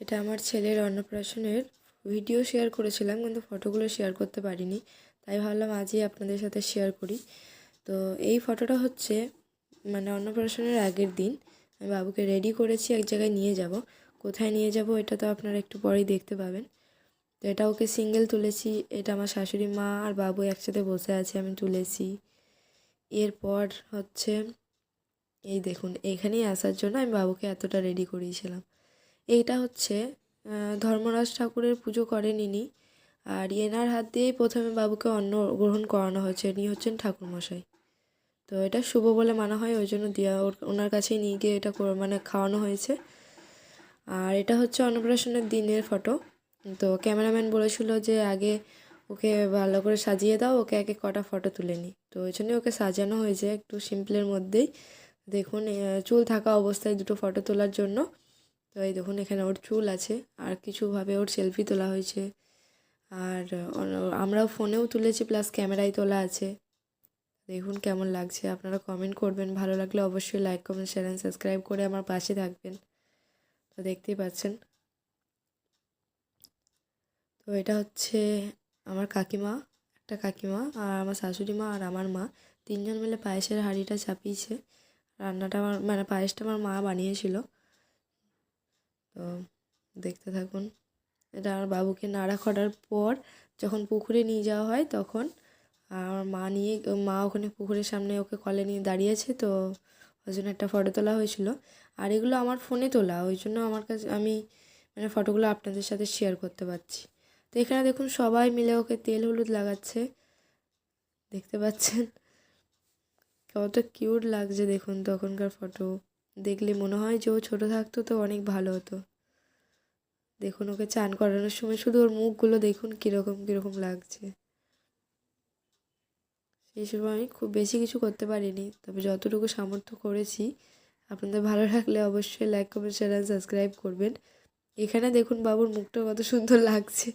এটা আমার ছেলের অন্নপ্রাশনের ভিডিও শেয়ার করেছিলাম, কিন্তু ফটোগুলো শেয়ার করতে পারিনি, তাই ভাবলাম আজই আপনাদের সাথে শেয়ার করি। তো এই ফটোটা হচ্ছে মানে অন্নপ্রাশনের আগের দিন আমি বাবুকে রেডি করেছি, এক জায়গায় নিয়ে যাব। কোথায় নিয়ে যাব এটা তো আপনারা একটু পরেই দেখতে পাবেন। তো এটা ওকে সিঙ্গেল তুলেছি, এটা আমার শাশুড়ি মা আর বাবু একসাথে বসে আছে, আমি তুলেছি। এরপর হচ্ছে এই দেখুন, এখানেই আসার জন্য আমি বাবুকে এতটা রেডি করিয়েছিলাম। এইটা হচ্ছে ধর্মরাজ ঠাকুরের পুজো করেন ইনি, আর এনার হাত দিয়েই প্রথমে বাবুকে অন্ন গ্রহণ করানো হয়েছে। ইনি হচ্ছেন ঠাকুরমশাই। তো এটা শুভ বলে মানা হয়, ওই জন্য ওনার কাছেই নিয়ে গিয়ে এটা মানে খাওয়ানো হয়েছে। আর এটা হচ্ছে অন্নপ্রাশনের দিনের ফটো। তো ক্যামেরাম্যান বলেছিল যে আগে ওকে ভালো করে সাজিয়ে দাও, ওকে একে কটা ফটো তুলে নিই। তো ওই জন্যই ওকে সাজানো হয়েছে একটু সিম্পলের মধ্যেই। দেখুন চুল থাকা অবস্থায় দুটো ফটো তোলার জন্য। তো এই দেখুন এখানে ওর চুল আছে, আর কিছুভাবে ওর সেলফি তোলা হয়েছে। আর আমরাও ফোনেও তুলেছি, প্লাস ক্যামেরায় তোলা আছে। দেখুন কেমন লাগছে, আপনারা কমেন্ট করবেন। ভালো লাগলে অবশ্যই like, comment, share and subscribe করে আমার পাশে থাকবেন। তো দেখতেই পাচ্ছেন। তো এটা হচ্ছে আমার কাকিমা, একটা কাকিমা আর আমার শাশুড়ি মা আর আমার মা, তিনজন মিলে পায়েসের হাঁড়িটা চাপিয়েছে। রান্নাটা আমার মানে পায়েসটা আমার মা বানিয়েছিল। তো দেখতে থাকুন। এটা আমার বাবুকে নাড়া করার পর যখন পুকুরে নিয়ে যাওয়া হয়, তখন আমার মা ওখানে পুকুরের সামনে ওকে কলে নিয়ে দাঁড়িয়েছে। তো ওই জন্য একটা ফটো তোলা হয়েছিল। আর এগুলো আমার ফোনে তোলা, ওই জন্য আমার কাছে আমি মানে ফটোগুলো আপনাদের সাথে শেয়ার করতে পারছি। তো এখানে দেখুন সবাই মিলে ওকে তেল হলুদ লাগাচ্ছে, দেখতে পাচ্ছেন কত কিউট লাগছে। দেখুন তখনকার ফটো দেখলে মনে হয় যে ও ছোটো থাকতো তো অনেক ভালো হতো। দেখুন ওকে চান করানোর সময় শুধু ওর মুখগুলো দেখুন কীরকম কীরকম লাগছে। সেই সময় আমি খুব বেশি কিছু করতে পারিনি, তবে যতটুকু সামর্থ্য করেছি। আপনাদের ভালো লাগলে অবশ্যই like, comment, share and subscribe করবেন। এখানে দেখুন বাবুর মুখটা কত সুন্দর লাগছে।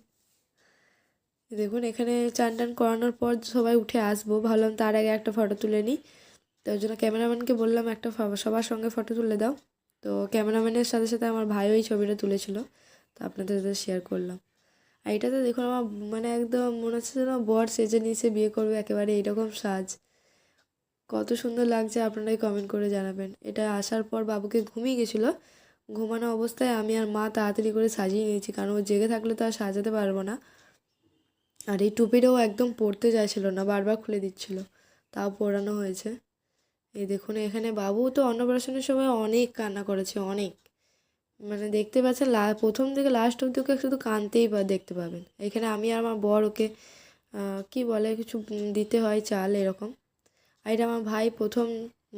দেখুন এখানে চান টান করানোর পর সবাই উঠে আসবো, ভাবলাম তার আগে একটা ফটো তুলে নিই। তার জন্য ক্যামেরাম্যানকে বললাম একটা সবার সঙ্গে ফটো তুলে দাও। তো ক্যামেরাম্যানের সাথে সাথে আমার ভাইও এই ছবিটা তুলেছিল, তো আপনাদের সাথে শেয়ার করলাম। আর এটাতে দেখুন আমার মানে একদম মনে হচ্ছে যেন বর সেজে নিয়েছে, বিয়ে করবে, একেবারে এইরকম সাজ। কত সুন্দর লাগছে আপনারাই কমেন্ট করে জানাবেন। এটা আসার পর বাবুকে ঘুমিয়ে গেছিলো, ঘুমানো অবস্থায় আমি আর মা তাড়াতাড়ি করে সাজিয়ে নিয়েছি, কারণ ও জেগে থাকলে তো আর সাজাতে পারবো না। আর এই টুপিটাও একদম পরতে চাইছিল না, বারবার খুলে দিচ্ছিল, তাও পরানো হয়েছে। এই দেখুন এখানে বাবু তো অন্নপ্রাশনের সময় অনেক কান্না করেছে, অনেক। মানে দেখতে পাচ্ছেন প্রথম থেকে লাস্ট অবধি ওকে শুধু কাঁদতেই দেখতে পাবেন। এখানে আমি আর আমার বর ওকে কি বলে কিছু দিতে হয়, চাল এরকম। আর এটা আমার ভাই প্রথম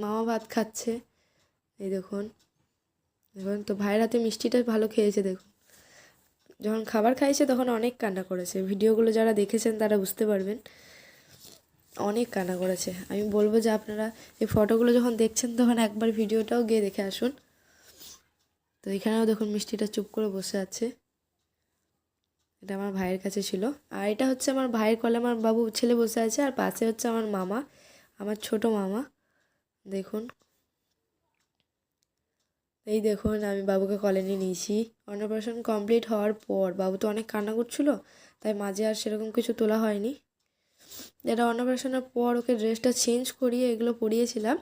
মামা ভাত খাচ্ছে। এই দেখুন, দেখুন তো ভাইয়ের হাতে মিষ্টিটা ভালো খেয়েছে। দেখুন যখন খাবার খাইছে তখন অনেক কান্না করেছে, ভিডিওগুলো যারা দেখেছেন তারা বুঝতে পারবেন, অনেক কান্না করেছে। আমি বলবো যে আপনারা এই ফটোগুলো যখন দেখছেন তখন একবার ভিডিওটাও গিয়ে দেখে আসুন। তো এখানেও দেখুন মিষ্টিটা চুপ করে বসে আছে, এটা আমার ভাইয়ের কাছে ছিল। আর এটা হচ্ছে আমার ভাইয়ের কোলে আমার বাবু ছেলে বসে আছে, আর পাশে হচ্ছে আমার মামা, আমার ছোট মামা। দেখুন এই দেখুন আমি বাবুকে কোলে নিয়ে নিয়েছি। অন্নপ্রাশন কমপ্লিট হওয়ার পর বাবু তো অনেক কান্না করছিল, তাই মাঝে আর সেরকম কিছু তোলা হয়নি। এটা অন্নপ্রাশনের পর ওকে ড্রেসটা চেঞ্জ করিয়ে এগুলো পরিয়েছিলাম।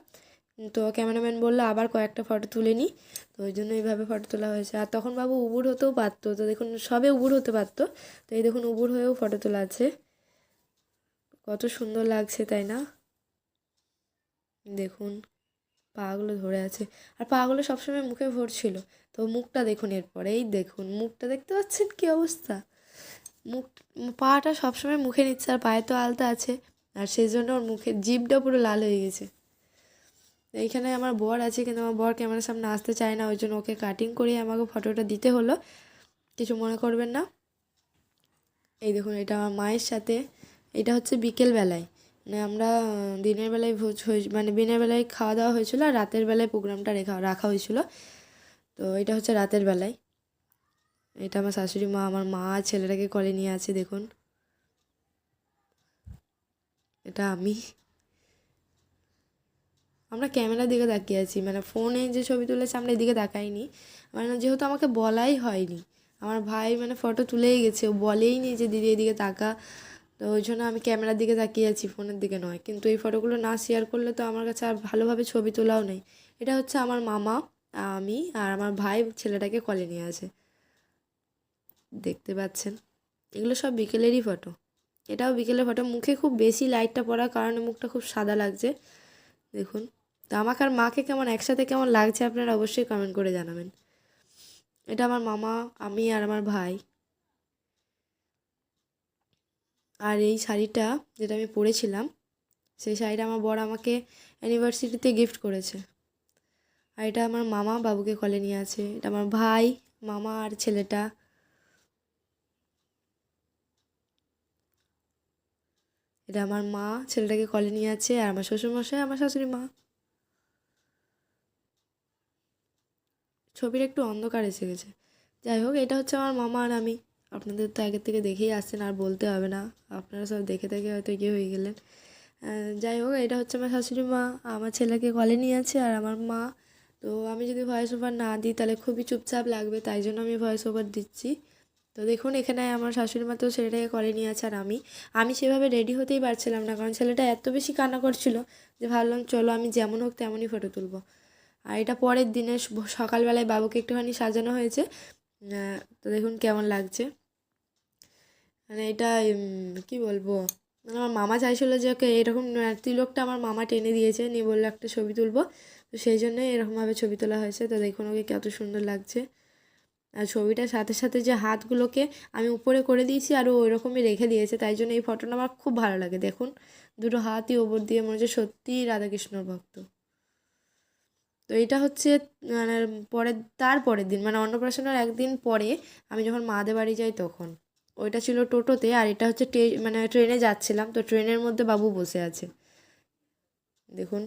তো ক্যামেরাম্যান বললো আবার কয়েকটা ফটো তুলে নিই, তো ওই জন্য এইভাবে ফটো তোলা হয়েছে। আর তখন বাবু উবুর হতেও পারতো, তো দেখুন সবে উবুর হতে পারতো, তো এই দেখুন উবুর হয়েও ফটো তোলা আছে। কত সুন্দর লাগছে তাই না? দেখুন পাগুলো ধরে আছে, আর পাগুলো সবসময় মুখে ভরছিল। তো মুখটা দেখুন এরপর, এই দেখুন মুখটা দেখতে পাচ্ছেন কী অবস্থা। মুখ পাটা সবসময় মুখে নিচ্ছে, আর পায়ে তো আলতা আছে, আর সেই জন্য ওর মুখের জিভটা পুরো লাল হয়ে গেছে। এইখানে আমার বর আছে, কিন্তু আমার বর ক্যামেরার সামনে আসতে চায় না, ওই জন্য ওকে কাটিং করিয়ে আমাকে ফটোটা দিতে হলো, কিছু মনে করবেন না। এই দেখুন এটা আমার মায়ের সাথে, এটা হচ্ছে বিকেলবেলায়, মানে আমরা দিনের বেলায় ভোজ মানে দিনের বেলায় খাওয়া দাওয়া হয়েছিল, আর রাতের বেলায় প্রোগ্রামটা রাখা হয়েছিল। তো এটা হচ্ছে রাতের বেলায়। এটা আমার শাশুড়ি মা, আমার মা ছেলেটাকে কোলে নিয়ে আছে দেখুন। এটা আমি। আমরা ক্যামেরার দিকে তাকিয়ে আছি, মানে ফোনে যে ছবি তুলেছে আমরা এদিকে তাকাইনি, মানে যেহেতু আমাকে বলাই হয়নি। আমার ভাই মানে ফটো তুলেই গেছে, ও বলেই নি যে দিদি এদিকে তাকা। তো ওই জন্য আমি ক্যামেরার দিকে তাকিয়ে আছি, ফোনের দিকে নয়। কিন্তু এই ফটোগুলো না শেয়ার করলে তো আমার কাছে আর ভালোভাবে ছবি তোলাও নেই। এটা হচ্ছে আমার মামা, আমি আর আমার ভাই ছেলেটাকে কলে নিয়ে আছে, দেখতে পাচ্ছেন। এগুলো সব বিকেলেরই ফটো। এটাও বিকেলের ফটো। মুখে খুব বেশি লাইটটা পড়ার কারণে মুখটা খুব সাদা লাগছে, দেখুন। তো আমাকে আর মাকে কেমন একসাথে কেমন লাগছে আপনারা অবশ্যই কমেন্ট করে জানাবেন। এটা আমার মামা, আমি আর আমার ভাই। আর এই শাড়িটা যেটা আমি পরেছিলাম, সেই শাড়িটা আমার বর আমাকে অ্যানিভার্সারিতে গিফট করেছে। আর এটা আমার মামা বাবুকে কলে নিয়ে আছে। এটা আমার ভাই, মামা আর ছেলেটা। এটা আমার মা ছেলেটাকে কলে নিয়ে আছে, আর আমার শ্বশুরমশাই, আমার শাশুড়ি মা। ছবির একটু অন্ধকার এসে গেছে। যাই হোক, এটা হচ্ছে আমার মামা আর আমি। আপনাদের তো আগের থেকে দেখেই আসছেন, আর বলতে হবে না, আপনারা সব দেখে দেখে হয়তো ইয়ে হয়ে গেলেন। যাই হোক, এটা হচ্ছে আমার শাশুড়ি মা, আমার ছেলেকে কলে নিয়ে আছে, আর আমার মা। তো আমি যদি ভয়েস ওভার না দিই তাহলে খুবই চুপচাপ লাগবে, তাই জন্য আমি ভয়েস ওভার দিচ্ছি। তো দেখুন, এখানে আমার শাশুড়ি মা তো ছেলেটাকে কলে নিয়ে আছে, আর আমি সেভাবে রেডি হতেই পারছিলাম না, কারণ ছেলেটা এত বেশি কান্না করছিল যে ভাবলাম চলো আমি যেমন হোক তেমনই ফটো তুলবো। আর এটা পরের দিনে সকালবেলায় বাবুকে একটুখানি সাজানো হয়েছে। তো দেখুন কেমন লাগছে। মানে এটা কী বলবো, মানে আমার মামা চাইছিলো যে ওকে এরকম তিলকটা আমার মামা টেনে দিয়েছে, নিয়ে বললো একটা ছবি তুলবো। তো সেই জন্যই এরকমভাবে ছবি তোলা হয়েছে। তো দেখুন ওকে কত সুন্দর লাগছে। আর ছবিটার সাথে সাথে যে হাতগুলোকে আমি উপরে করে দিয়েছি আর ও ওইরকমই রেখে দিয়েছে, তাই জন্য এই ফটোটা আমার খুব ভালো লাগে। দেখুন দুটো হাতই ওপর দিয়ে মনে হচ্ছে সত্যিই রাধাকৃষ্ণর ভক্ত। তো এটা হচ্ছে মানে তারপরের দিন, মানে অন্নপ্রাশনের একদিন পরে আমি যখন মাদের বাড়ি যাই তখন। ওইটা ছিল টোটোতে, আর এটা হচ্ছে মানে ট্রেনে যাচ্ছিলাম, তো ট্রেনের মধ্যে বাবু বসে আছে, দেখুন।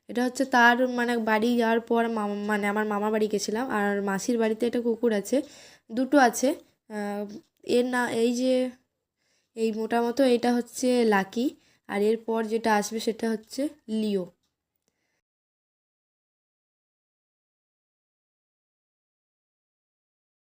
এটা হচ্ছে তার মানে বাড়ি যাওয়ার পর মামা, মানে আমার মামার বাড়ি গেছিলাম, আর মাসির বাড়িতে একটা কুকুর আছে, দুটো আছে। এর না এই যে এই মোটা মতো এটা হচ্ছে লাকি, আর এরপর যেটা আসবে সেটা হচ্ছে লিও।